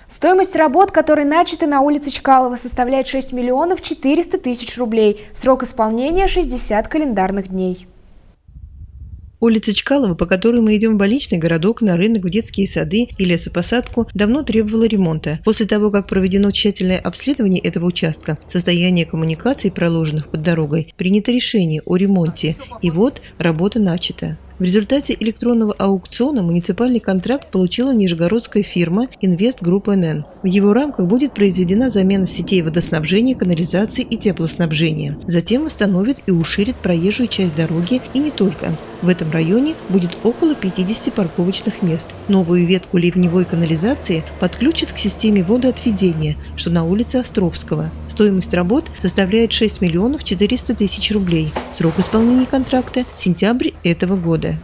Стоимость работ, которые начаты на улице Чкалова, составляет 6 миллионов 400 тысяч рублей. Срок исполнения – 60 календарных дней. Улица Чкалова, по которой мы идем в больничный городок, на рынок, в детские сады и лесопосадку, давно требовала ремонта. После того, как проведено тщательное обследование этого участка, состояние коммуникаций, проложенных под дорогой, принято решение о ремонте. И вот работа начата. В результате электронного аукциона муниципальный контракт получила нижегородская фирма «Инвест Групп НН». В его рамках будет произведена замена сетей водоснабжения, канализации и теплоснабжения. Затем восстановит и уширит проезжую часть дороги, и не только. В этом районе будет около 50 парковочных мест. Новую ветку ливневой канализации подключат к системе водоотведения, что на улице Островского. Стоимость работ составляет 6 миллионов 400 тысяч рублей. Срок исполнения контракта – сентябрь этого года.